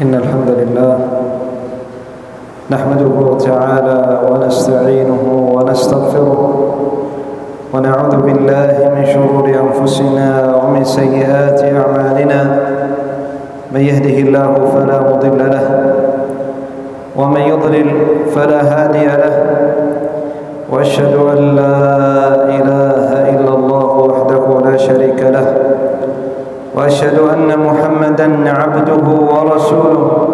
إن الحمد لله نحمده تعالى ونستعينه ونستغفره ونعوذ بالله من شرور أنفسنا ومن سيئات أعمالنا. من يهده الله فلا مضل له ومن يضلل فلا هادي له، وأشهد أن لا إله إلا الله وحده لا شريك له، وأشهد أن محمدًا عبده ورسوله.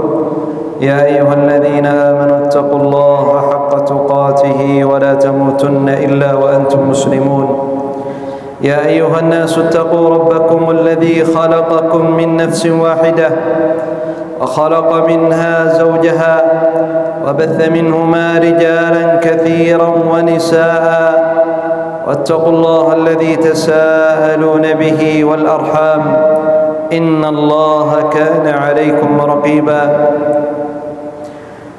يا أيها الذين آمنوا اتقوا الله حق تقاته ولا تموتن إلا وأنتم مسلمون. يا أيها الناس اتقوا ربكم الذي خلقكم من نفس واحدة وخلق منها زوجها وبث منهما رجالا كثيرا ونساء، واتقوا الله الذي تساءلون به والأرحام إن الله كان عليكم رقيبا.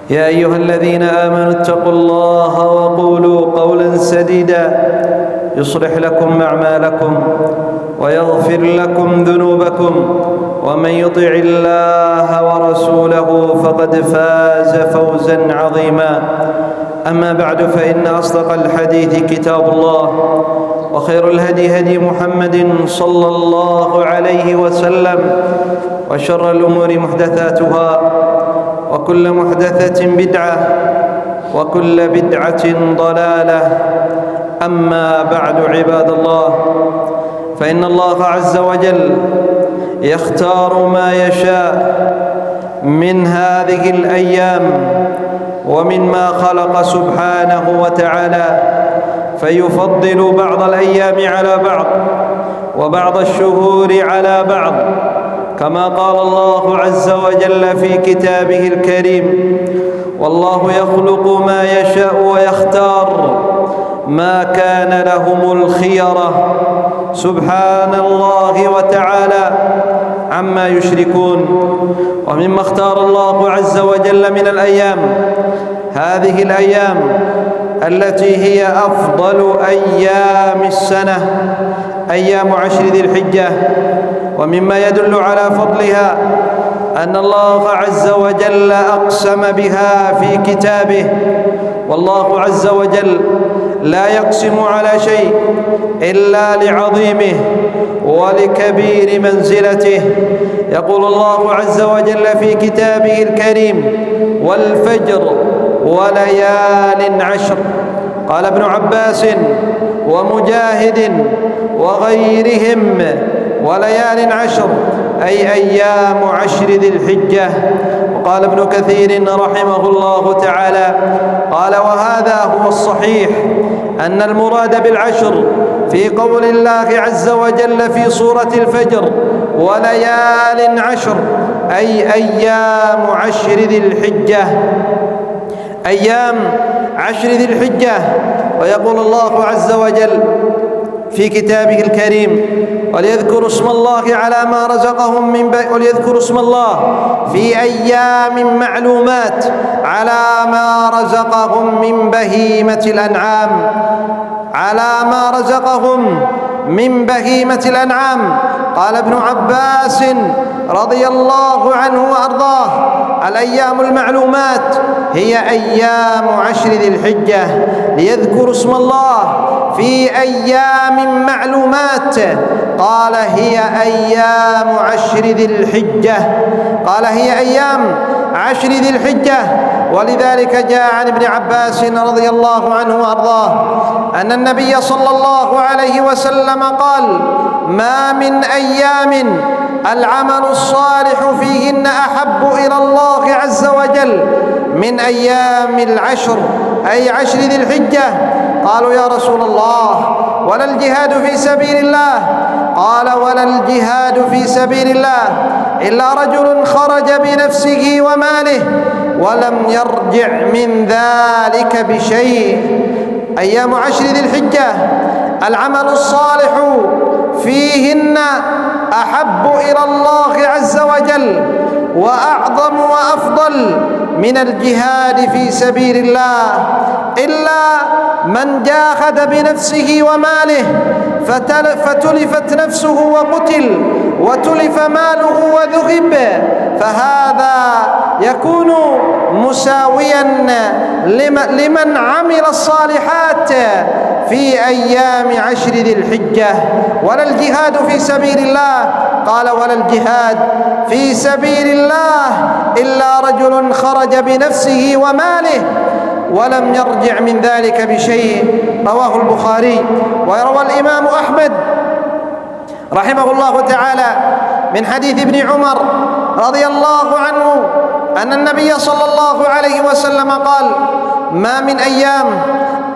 يا أيها الذين آمنوا اتقوا الله وقولوا قولا سديدا يصلح لكم أعمالكم ويغفر لكم ذنوبكم، ومن يطع الله ورسوله فقد فاز فوزا عظيما. أما بعد، فإن أصدق الحديث كتاب الله، وخير الهدي هدي محمد صلى الله عليه وسلم، وشر الأمور محدثاتها، وكل محدثة بدعة، وكل بدعة ضلالة. أما بعد، عباد الله، فإن الله عز وجل يختار ما يشاء من هذه الأيام ومما خلق سبحانه وتعالى، فيفضل بعض الأيام على بعض وبعض الشهور على بعض، كما قال الله عز وجل في كتابه الكريم: والله يخلق ما يشاء ويختار ما كان لهم الخيرة. سبحان الله وتعالى عما يشركون. ومما اختار الله عز وجل من الأيام هذه الأيام التي هي أفضل أيام السنة، أيام 10 ذي الحجة. ومما يدل على فضلها أن الله عز وجل أقسم بها في كتابه، والله عز وجل لا يقسم على شيء إلا لعظيمه ولكبير منزلته. يقول الله عز وجل في كتابه الكريم: والفجر وليال عشر. قال ابن عباس ومجاهد وغيرهم: وليال عشر أي أيام 10 ذي الحجة. وقال ابن كثير رحمه الله تعالى: قال: وهذا هو الصحيح، أن المراد بالعشر في قول الله عز وجل في سورة الفجر: وليال عشر، أي أيام 10 ذي الحجة، أيام 10 ذي الحجة. ويقول الله عز وجل في كتابه الكريم: وليذكروا اسم الله على ما رزقهم وليذكروا اسم الله في أيام معلومات على ما رزقهم من بهيمة الأنعام، على ما رزقهم من بهيمة الأنعام. قال ابن عباس رضي الله عنه وأرضاه: الأيام المعلومات هي أيام 10 ذي الحجة، ليذكروا اسم الله في أيام معلومات. قال: هي أيام 10 ذي الحجة، قال: هي أيام 10 ذي الحجة. ولذلك جاء عن ابن عباس رضي الله عنه وأرضاه أن النبي صلى الله عليه وسلم قال: ما من أيام العمل الصالح فيهن أحب إلى الله عز وجل من أيام العشر، أي 10 ذي الحجة. قالوا: يا رسول الله، ولا الجهاد في سبيل الله؟ قال: ولا الجهاد في سبيل الله إلا رجل خرج بنفسه وماله ولم يرجع من ذلك بشيء. أيام 10 ذي الحجة العمل الصالح فيهن أحب إلى الله عز وجل وأعظم وأفضل من الجهاد في سبيل الله، إلا من جاهد بنفسه وماله فتلفت نفسه وقتل وتلف ماله وذهب، فهذا يكون مساويا لمن عمل الصالحات في أيام 10 ذي الحجة. ولا الجهاد في سبيل الله، قال ولا الجهاد في سبيل الله إلا رجل خرج بنفسه وماله ولم يرجع من ذلك بشيء، رواه البخاري. وروى الإمام أحمد رحمه الله تعالى من حديث ابن عمر رضي الله عنه أن النبي صلى الله عليه وسلم قال: ما من أيام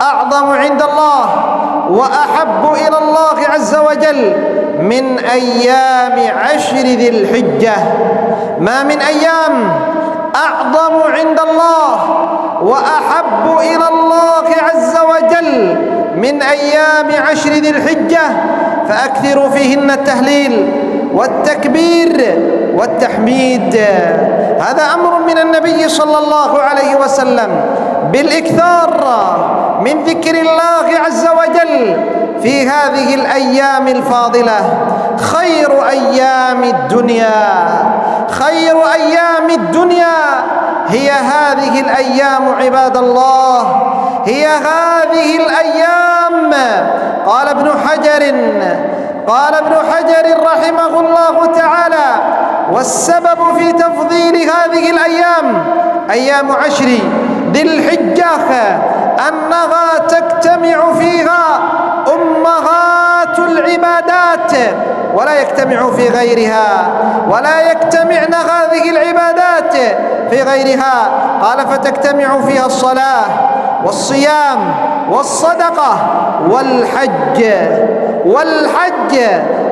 أعظم عند الله وأحب إلى الله عز وجل من أيام 10 ذي الحجة. ما من أيام أعظم عند الله وأحب إلى الله عز وجل من أيام 10 ذي الحجة، فأكثروا فيهن التهليل والتكبير والتحميد. هذا أمر من النبي صلى الله عليه وسلم بالإكثار من ذكر الله عز وجل في هذه الأيام الفاضلة. خير أيام الدنيا، خير أيام الدنيا هي هذه الأيام عباد الله، هي هذه الأيام. قال ابن حجر رحمه الله تعالى: والسبب في تفضيل هذه الأيام أيام 10 ذي الحجة أنها تجتمع فيها أمهات العبادات ولا يجتمع في غيرها، ولا يجتمعن هذه العبادات في غيرها. قال: فتجتمع فيها الصلاة والصيام والصدقة والحج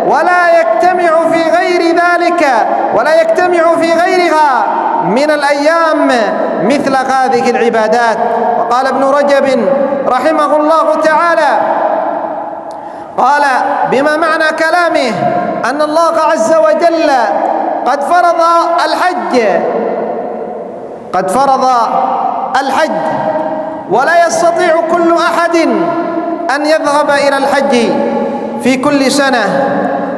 ولا يجتمع في غير ذلك، ولا يجتمع في غيرها من الأيام مثل هذه العبادات. وقال ابن رجب رحمه الله تعالى، قال بما معنى كلامه أن الله عز وجل قد فرض الحج ولا يستطيع كل أحد أن يذهب إلى الحج في كل سنة،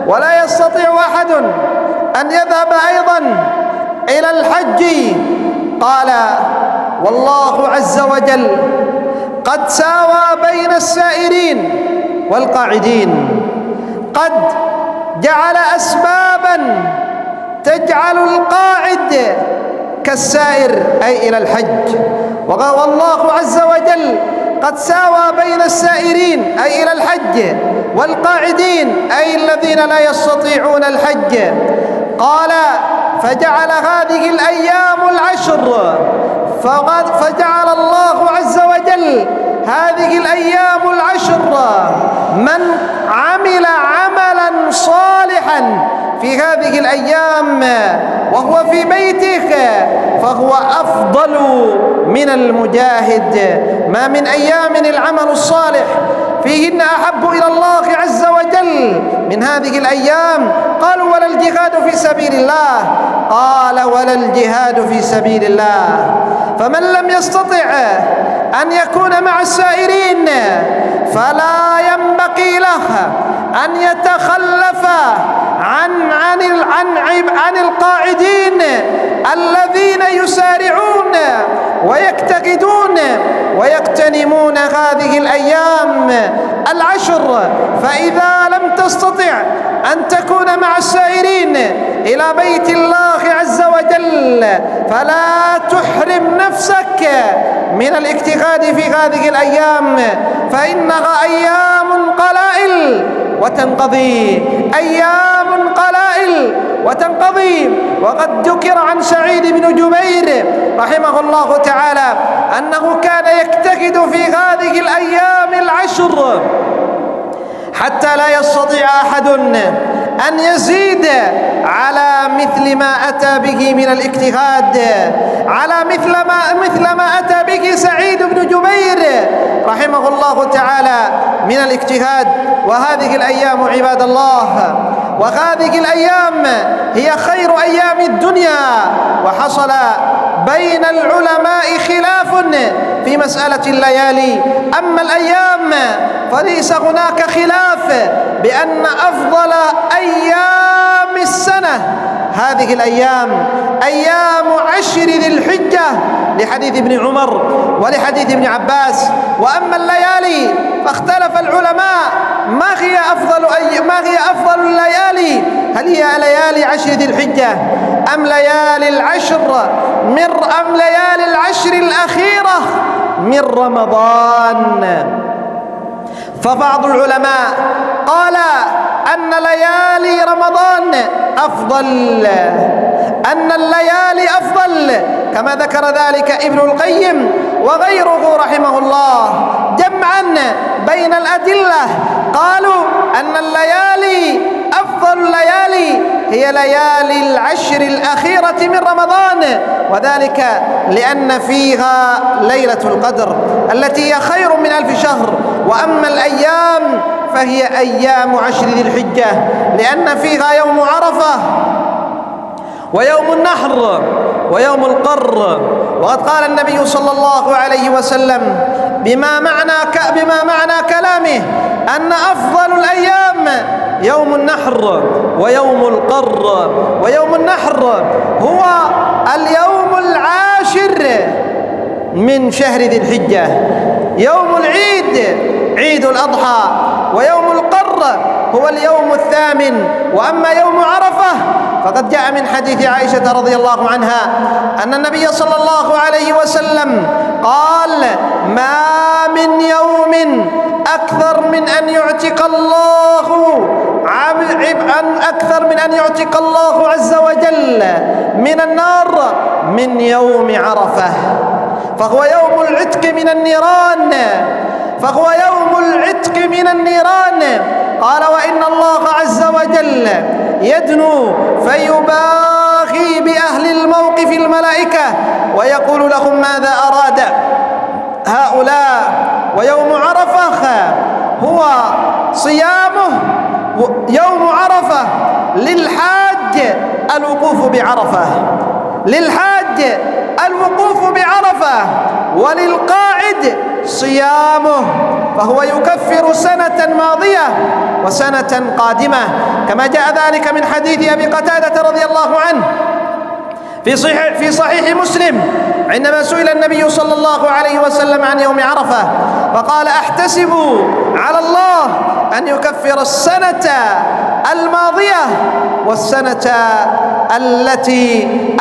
ولا يستطيع أحد أن يذهب أيضا إلى الحج. قال: والله عز وجل قد ساوى بين السائرين والقاعدين، قد جعل أسبابا تجعل القاعد كالسائر أي إلى الحج. والله عز وجل قد ساوى بين السائرين أي إلى الحج والقاعدين أي الذين لا يستطيعون الحج. قال: فجعل هذه الأيام 10، فجعل الله عز وجل هذه الأيام 10 من عمل عملا صالحا في هذه الأيام وهو في بيته فهو أفضل من المجاهد. ما من أيام العمل الصالح فيهن أحب إلى الله عز وجل من هذه الأيام. قالوا: ولا الجهاد في سبيل الله؟ قال: ولا الجهاد في سبيل الله. فمن لم يستطع أن يكون مع السائرين فلا ينبغي له أن يتخلف عن القاعدين الذين يسارعون ويجتهدون ويغتنمون هذه الأيام 10. فإذا لم تستطع أن تكون مع السائرين إلى بيت الله عز وجل فلا تحرم نفسك من الاجتهاد في هذه الأيام، فإنها أيام قلائل وتنقضي، أيام قلائل وتنقضي. وقد ذكر عن سعيد بن جبير رحمه الله تعالى أنه كان يجتهد في هذه الأيام 10 حتى لا يستطيع أحد أن يزيد على مثل ما أتى به من الاجتهاد، على مثل ما أتى به سعيد بن جبير رحمه الله تعالى من الاجتهاد. وهذه الأيام عباد الله، وهذه الأيام هي خير أيام الدنيا. وحصل بين العلماء خلاف في مسألة الليالي، أما الأيام فليس هناك خلاف بأن أفضل أيام السنة هذه الأيام أيام 10 ذي الحجة لحديث ابن عمر ولحديث ابن عباس. وأما الليالي فاختلف العلماء ما هي أفضل الليالي، هل هي ليالي عشر ذي الحجة أم ليالي العشر الأخيرة من رمضان؟ فبعض العلماء قال أن ليالي رمضان أفضل، أن الليالي أفضل، كما ذكر ذلك ابن القيم وغيره رحمه الله جمعا بين الأدلة. قالوا أن الليالي أفضل الليالي هي ليالي العشر الأخيرة من رمضان، وذلك لأن فيها ليلة القدر التي هي خير من 1000 شهر. وأما الأيام فهي أيام عشر ذي الحجة، لأن فيها يوم عرفة ويوم النحر ويوم القر. وقد قال النبي صلى الله عليه وسلم بما معنى كلامه أن أفضل الأيام يوم النحر ويوم القر. ويوم النحر هو اليوم العاشر من شهر ذي الحجة، يوم العيد عيد الأضحى، ويوم القر هو اليوم الثامن. وأما يوم عرفة فقد جاء من حديث عائشة رضي الله عنها أن النبي صلى الله عليه وسلم قال ما من يوم أكثر من أن يعتق الله عز وجل من النار من يوم عرفة، فهو يوم العتق من النيران. قال وإن الله عز وجل يدنو فيباغي بأهل الموقف الملائكة ويقول لهم ماذا أراد هؤلاء. ويوم عرفة هو صيامه يوم عرفة للحاج الوقوف بعرفة وللقاعد صيامه، فهو يكفر سنة ماضية وسنة قادمة، كما جاء ذلك من حديث أبي قتادة رضي الله عنه في صحيح مسلم عندما سئل النبي صلى الله عليه وسلم عن يوم عرفة فقال أحتسب على الله أن يكفر السنة الماضية والسنة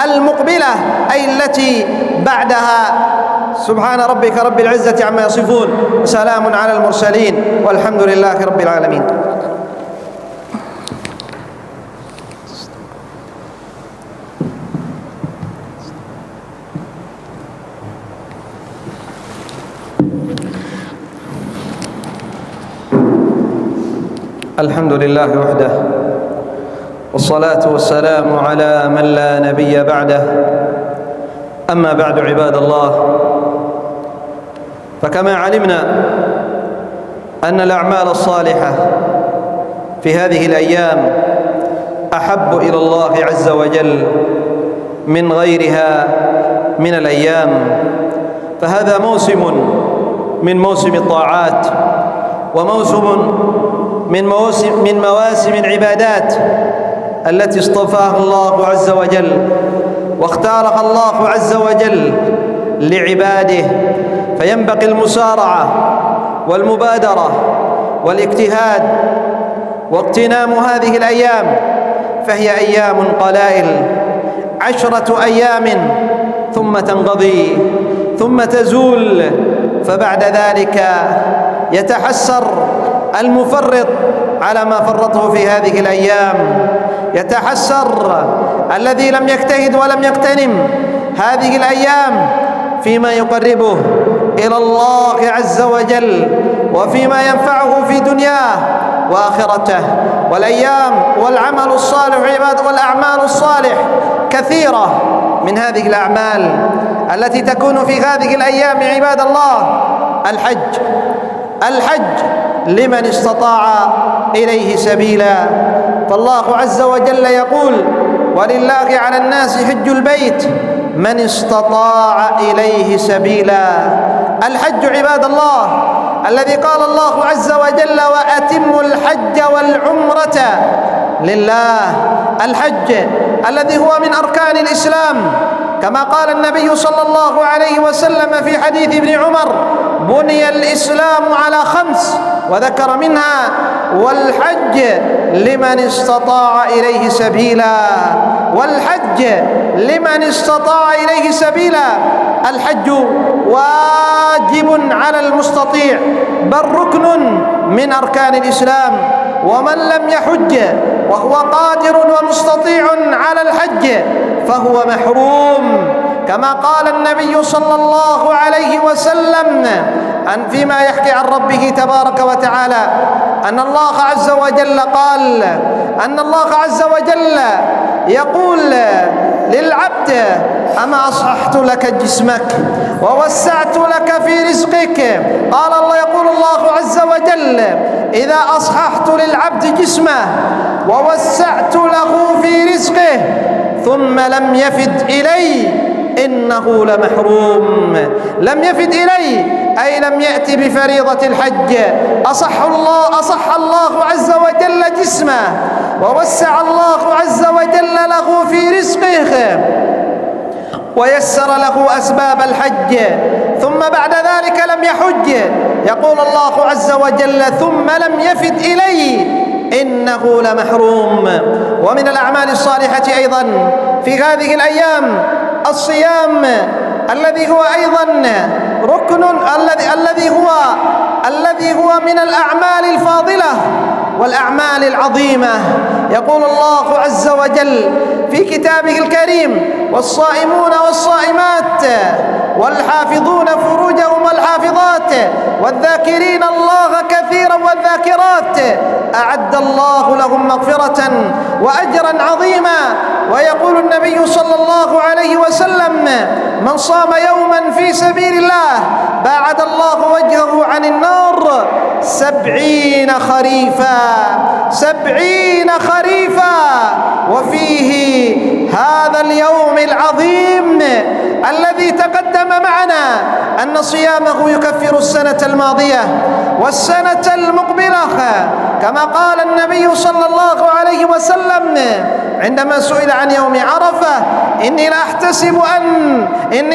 المقبلة أي التي بعدها. سبحان ربك رب العزة عما يصفون وسلام على المرسلين والحمد لله رب العالمين. الحمد لله وحده والصلاة والسلام على من لا نبي بعده. أما بعد عباد الله، فكما علمنا أن الأعمال الصالحة في هذه الأيام أحب إلى الله عز وجل من غيرها من الأيام، فهذا موسم من موسم الطاعات وموسم من مواسم العبادات التي اصطفاها الله عز وجل واختارها الله عز وجل لعباده، فينبغي المسارعة والمبادرة والاجتهاد واغتنام هذه الأيام، فهي أيام قلائل، 10 أيام ثم تنقضي ثم تزول، فبعد ذلك يتحسر المفرط على ما فرطه في هذه الأيام، يتحسر الذي لم يجتهد ولم يغتنم هذه الأيام فيما يقربه إلى الله عز وجل وفيما ينفعه في دنياه وآخرته. والأيام والعمل الصالح والأعمال الصالح كثيرة من هذه الأعمال التي تكون في هذه الأيام عباد الله. الحج لمن استطاع إليه سبيلا، فالله عز وجل يقول ولله على الناس حج البيت من استطاع إليه سبيلا. الحج عباد الله الذي قال الله عز وجل وأتموا الحج والعمرة لله، الحج الذي هو من أركان الإسلام كما قال النبي صلى الله عليه وسلم في حديث ابن عمر: بني الإسلام على 5، وذكر منها: والحج لمن استطاع إليه سبيلا. والحج لمن استطاع إليه سبيلا. الحج واجب على المستطيع، بل ركن من أركان الإسلام. ومن لم يحج وهو قادر ومستطيع على الحج فهو محروم، كما قال النبي صلى الله عليه وسلم فيما يحكي عن ربه تبارك وتعالى أن الله عز وجل قال: أن الله عز وجل يقول للعبد: أما أصححت لك جسمك ووسعت لك في رزقك. قال الله، يقول الله عز وجل: إذا أصححت للعبد جسمه ووسعت له في رزقه ثم لم يفد إلي إنه لمحروم. لم يفد إلي أي لم يأتي بفريضة الحج. أصح الله عز وجل جسمه ووسع الله عز وجل له في رزقه ويسر له أسباب الحج، ثم بعد ذلك لم يحج. يقول الله عز وجل: ثم لم يفد إلي إنه لمحروم. ومن الأعمال الصالحة أيضا في هذه الأيام الصيام، الذي هو أيضا ركن، الذي هو من الأعمال الفاضلة والأعمال العظيمة. يقول الله عز وجل في كتابه الكريم: والصائمون والصائمات والحافظون فروجهم والحافظات والذاكرين الله كثيرا والذاكرات أعد الله لهم مغفرة وأجرا عظيما. ويقول النبي صلى الله عليه وسلم: من صام يوما في سبيل الله باعد الله وجهه عن النار 70 خريفا. 70 خريفا. وفيه هذا اليوم العظيم الذي تقدم معنا أن صيامه يكفر السنة الماضية والسنة المقبلة، كما قال النبي صلى الله عليه وسلم عندما سئل عن يوم عرفة: إني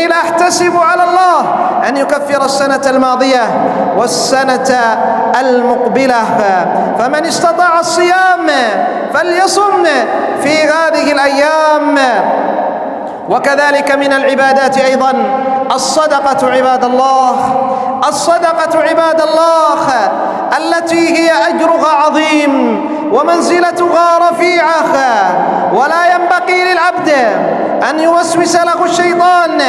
لا أحتسب على الله أن يكفر السنة الماضية والسنة المقبلة. فمن استطاع الصيام فليصم في هذه الأيام. وكذلك من العبادات أيضا الصدقة عباد الله. الصدقة عباد الله التي هي أجرها عظيم ومنزلتها رفيعة، ولا ينبغي للعبد أن يوسوس له الشيطان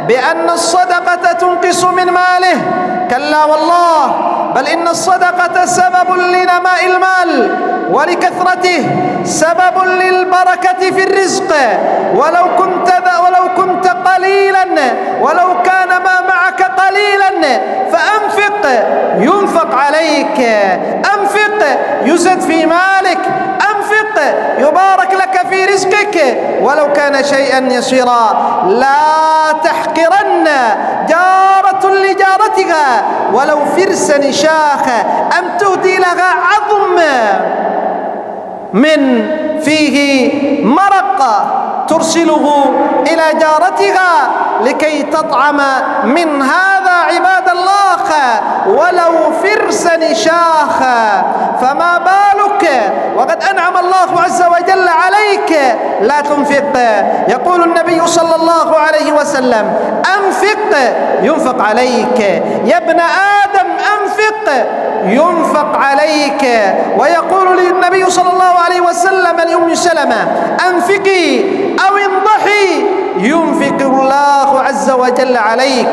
بأن الصدقة تنقص من ماله. كلا والله، بل إن الصدقة سبب لنماء المال ولكثرته، سبب للبركة في الرزق. ولو كنت قليلا، ولو كان ما معك قليلا فأنفق ينفق عليك، أنفق يزد في مالك، أنفق يبارك لك في رزقك ولو كان شيئا يسيرا. لا تحقرن جارة لجارتها ولو فرس نشاخ أم تهدي لها عظم من فيه مرق ترسله إلى جارتها لكي تطعم من هذا عباد الله ولو فرس نشاخ. فما بالك وقد أنعم الله عز وجل عليك لا تنفق. يقول النبي صلى الله عليه وسلم: أنفق ينفق عليك، يا ابن آدم أنفق ينفق عليك. ويقول للنبي صلى الله عليه وسلم لأم سلمة: أنفقي أو انضحي ينفق الله عز وجل عليك.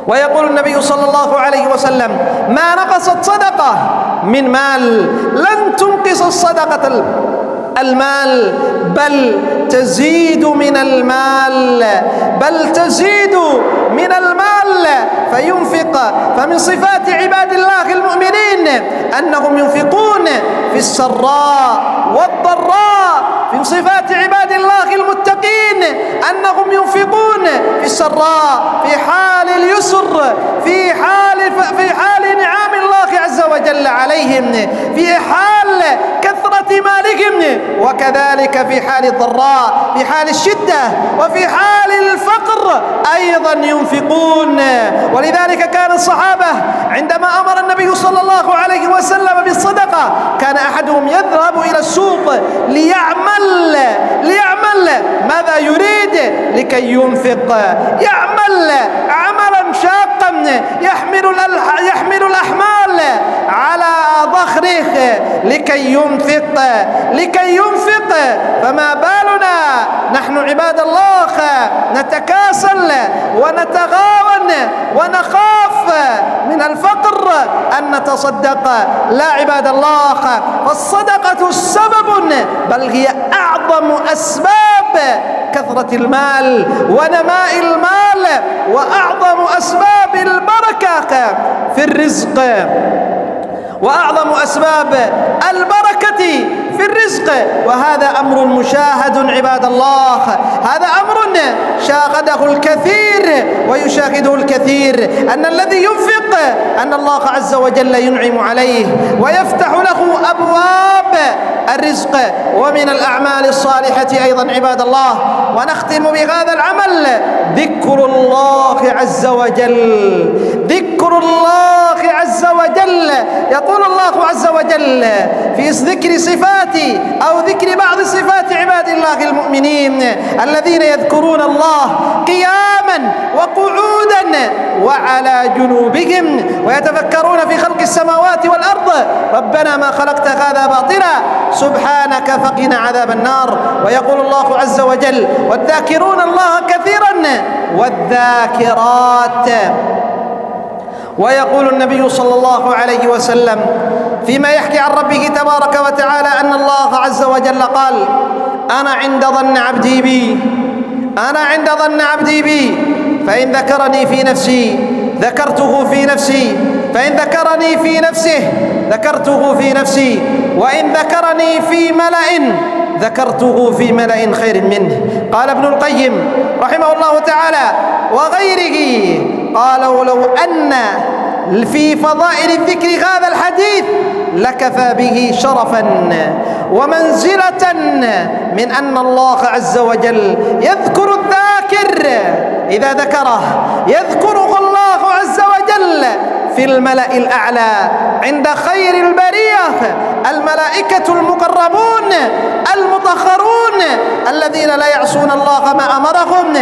ويقول النبي صلى الله عليه وسلم: ما نقصت صدقة من مال، لن تنقص الصدقة المال، بل تزيد من المال، بل تزيد من المال فينفق. فمن صفات عباد الله المؤمنين أنهم ينفقون في السراء والضراء. من صفات عباد الله المتقين أنهم ينفقون في السراء، في حال اليسر، في حال نعم الله عز وجل. وجل عليهم في حال كثرة مالهم، وكذلك في حال الضراء، في حال الشدة وفي حال الفقر أيضا ينفقون. ولذلك كان الصحابة عندما أمر النبي صلى الله عليه وسلم بالصدقة كان أحدهم يذهب إلى السوق ليعمل ماذا يريد؟ لكي ينفق، يعمل عملا شاقا يحمل الأحمال على ظهره لكي ينفق. فما بالنا نحن عباد الله نتكاسل ونتغاون ونخاف من الفقر أن نتصدق؟ لا عباد الله، فالصدقة سبب بل هي أعظم أسباب كثرة المال ونماء المال، وأعظم أسباب البركة في الرزق، وأعظم أسباب البركة في الرزق. وهذا أمر مشاهد عباد الله، هذا أمر شاهده الكثير ويشاهده الكثير، أن الذي ينفق أن الله عز وجل ينعم عليه ويفتح له أبواب الرزق ومن الأعمال الصالحة أيضا عباد الله. ونختم بهذا العمل ذكر الله عز وجل، ذكر الله عز وجل. يقول الله عز وجل في ذكر صفات أو ذكر بعض صفات عباد الله المؤمنين الذين يذكرون الله قياما وقعودا وعلى جنوبهم ويتفكرون في خلق السماوات والأرض ربنا ما خلقت هذا باطلا سبحانك فقنا عذاب النار. ويقول الله عز وجل والذاكرون الله كثيرا والذاكرات. ويقول النبي صلى الله عليه وسلم فيما يحكي عن ربه تبارك وتعالى أن الله عز وجل قال أنا عند ظن عبدي بي، أنا عند ظن عبدي بي، فإن ذكرني في نفسي ذكرته في نفسي، فإن ذكرني في نفسه ذكرته في نفسي، وإن ذكرني في ملأ ذكرته في ملأ خير منه. قال ابن القيم رحمه الله تعالى وغيره قالوا لو أن في فضائل الذكر هذا الحديث لكفى به شرفا ومنزلة من أن الله عز وجل يذكر الذاكر إذا ذكره يذكره الله عز وجل في الملأ الأعلى عند خير البرية الملائكة المقربون المطهرون الذين لا يعصون الله ما أمرهم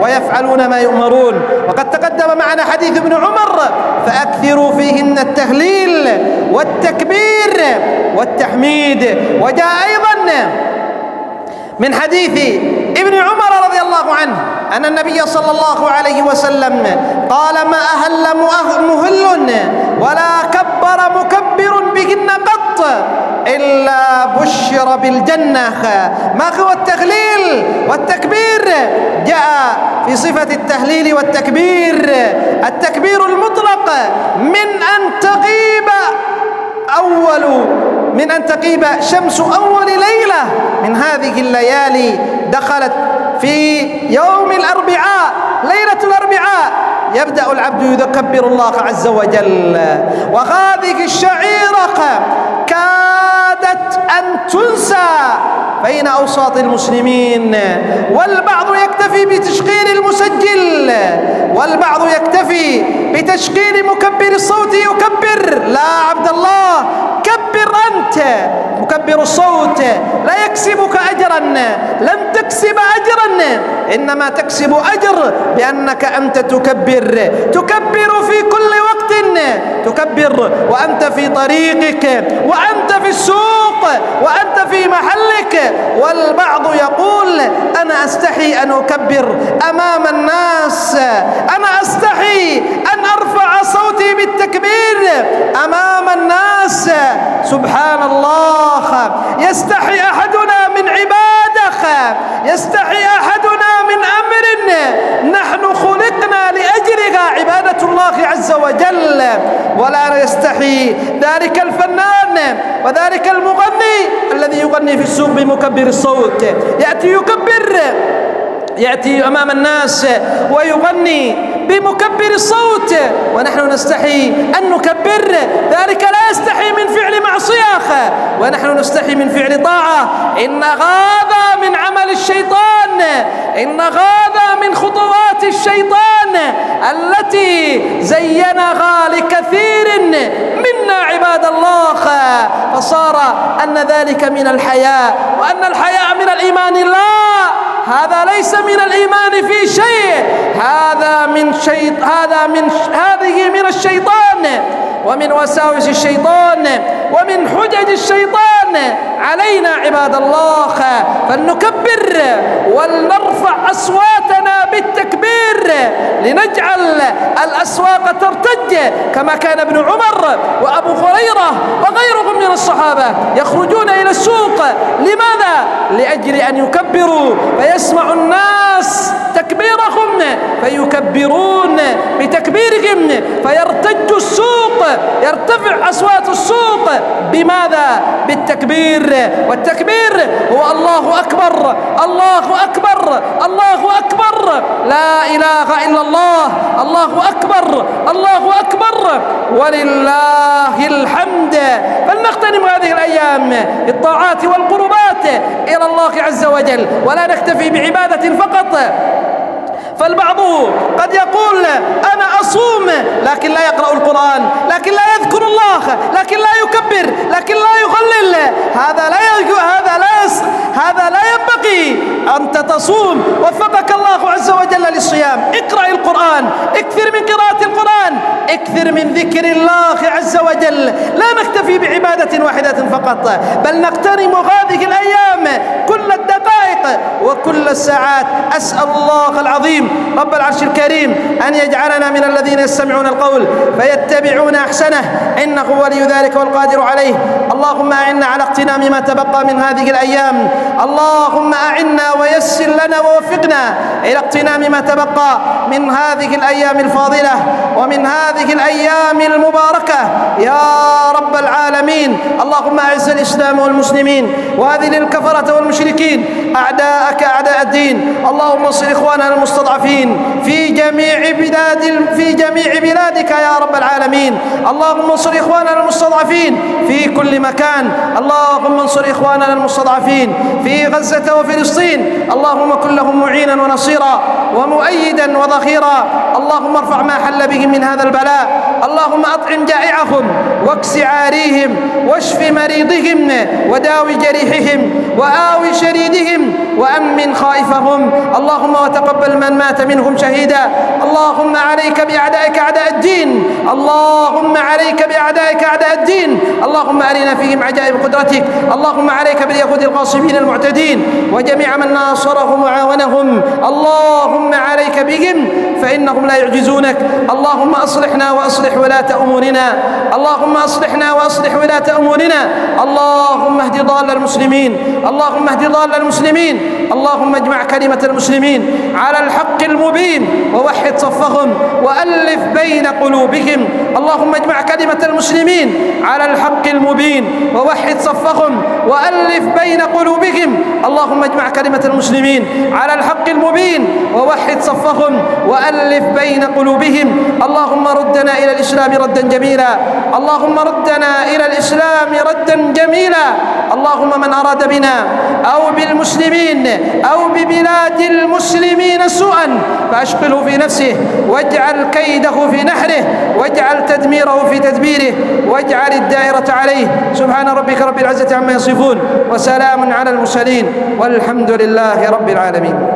ويفعلون ما يؤمرون. وقد تقدم معنا حديث ابن عمر فأكثروا فيهن التهليل والتكبير والتحميد. وجاء أيضا من حديث ابن عمر رضي الله عنه أن النبي صلى الله عليه وسلم قال ما أهل مهل ولا كبر مكبر بهن قط إلا بشر بالجنة. ما هو التهليل والتكبير؟ جاء في صفة التهليل والتكبير التكبير المطلق من أن تغيب شمس أول ليلة من هذه الليالي دخلت في يوم الأربعاء ليلة الأربعاء يبدأ العبد يكبر الله عز وجل. وهذه الشعيرة كادت أن تنسى بين أوساط المسلمين، والبعض يكتفي بتشغيل المسجل، والبعض يكتفي بتشغيل مكبر الصوت يكبر. لا عبد الله، كبر أنت. مكبر الصوت لا يكسبك أجرا، لن تكسب أجرا، إنما تكسب أجر بأنك أنت تكبر في كل وقت، تكبر وأنت في طريقك وأنت في السوق وأنت في محلك. والبعض يقول أنا أستحي أن أكبر أمام الناس، أنا أستحي أن أرفع صوتي بالتكبير أمام الناس. سبحان الله، يستحي أحدنا من عبادة، يستحي أحدنا من أمر نحن خلقنا لأجلها عبادة الله عز وجل، ولا يستحي ذلك الفنان وذلك المغني الذي يغني في السوق بمكبر الصوت، يأتي يكبر يأتي أمام الناس ويغني بمكبر الصوت، ونحن نستحي أن نكبر، ذلك لا يستحي من فعل معصية ونحن نستحي من فعل طاعة. إن هذا من عمل الشيطان، إن هذا من خطوات الشيطان التي زينها لكثير منا عباد الله، فصار أن ذلك من الحياء، وأن الحياء من الإيمان. لا، هذا ليس من الإيمان في شيء، هذه من الشيطان ومن وساوس الشيطان ومن حجج الشيطان علينا عباد الله. فلنكبر ولنرفع أصواتنا بالتكبير لنجعل الأسواق ترتج، كما كان ابن عمر وأبو هريرة وغيرهم من الصحابة يخرجون إلى السوق. لماذا؟ لأجل أن يكبروا، فيسمع الناس تكبيرهم فيكبرون بتكبيرهم، فيرتج السوق، يرتفع أصوات السوق. بماذا؟ بالتكبير. والتكبير هو الله أكبر، الله أكبر، الله أكبر، لا إله إلا الله، الله أكبر، الله أكبر، ولله الحمد. فلنغتنم هذه الأيام بالطاعات والقربات إلى الله عز وجل، ولا نكتفي بعبادة فقط. فالبعض قد يقول أنا أصوم لكن لا يقرأ القرآن، لكن لا يذكر الله، لكن لا يكبر، لكن لا يغلل. هذا لا ينبغي. أنت تصوم، وفقك الله عز وجل للصيام، اقرأ القرآن، اكثر من قراءة القرآن، اكثر من ذكر الله عز وجل. لا نكتفي بعبادة واحدة فقط، بل نغتنم هذه الأيام كل الدقائق وكل الساعات. أسأل الله العظيم رب العرش الكريم أن يجعلنا من الذين يستمعون القول فيتبعون أحسنه، إنه ولي ذلك والقادر عليه. اللهم أعنا على اغتنام ما تبقى من هذه الأيام، اللهم أعنا ويسر لنا ووفقنا إلى اغتنام ما تبقى من هذه الأيام الفاضلة ومن هذه الأيام المباركة يا رب العالمين. اللهم أعز الإسلام والمسلمين وأذل الكفرة والمشركين أعداءك أعداء الدين. اللهم انصر إخواننا المستضعفين في جميع بلادك يا رب العالمين. اللهم انصر إخواننا المستضعفين في كل مكان. اللهم انصر إخواننا المستضعفين في غزة وفلسطين. اللهم كن لهم معينا ونصيرا ومؤيدا وظهيرا. اللهم ارفع ما حل بهم من هذا البلاء. اللهم أطعم جائعهم واكس عاريهم واشف مريضهم وداوي جريحهم وآوي شريدهم وأمن خائفهم. اللهم وتقبل من مات منهم شهيدا. اللهم عليك بأعدائك أعداء الدين، اللهم عليك بأعدائك أعداء الدين. اللهم أرنا فيهم عجائب قدرتك. اللهم عليك باليهود الغاصبين المعتدين وجميع من ناصرهم وعاونهم. اللهم عليك بهم فإنهم لا يعجزونك. اللهم أصلحنا وأصلح ولاة أمورنا، اللهم أصلحنا وأصلح ولاة أمورنا. اللهم اهد ضال المسلمين، اللهم اهد ضال المسلمين. اللهم اجمع كلمة المسلمين على الحق المبين ووحد صفهم وألف بين قلوبهم. اللهم اجمع كلمة المسلمين على الحق المبين ووحد صفهم وألف بين قلوبهم. اللهم اجمع كلمة المسلمين على الحق المبين ووحد صفهم وألف بين قلوبهم. اللهم ردنا إلى الإسلام ردا جميلا، اللهم ردنا إلى الإسلام ردا جميلا. اللهم من أراد بنا أو بالمسلمين أو ببلاد المسلمين سوءا فأشغله في نفسه واجعل كيده في نحره واجعل تدميره في تدبيره واجعل الدائرة عليه. سبحان ربك رب العزة عما يصفون وسلام على المرسلين والحمد لله رب العالمين.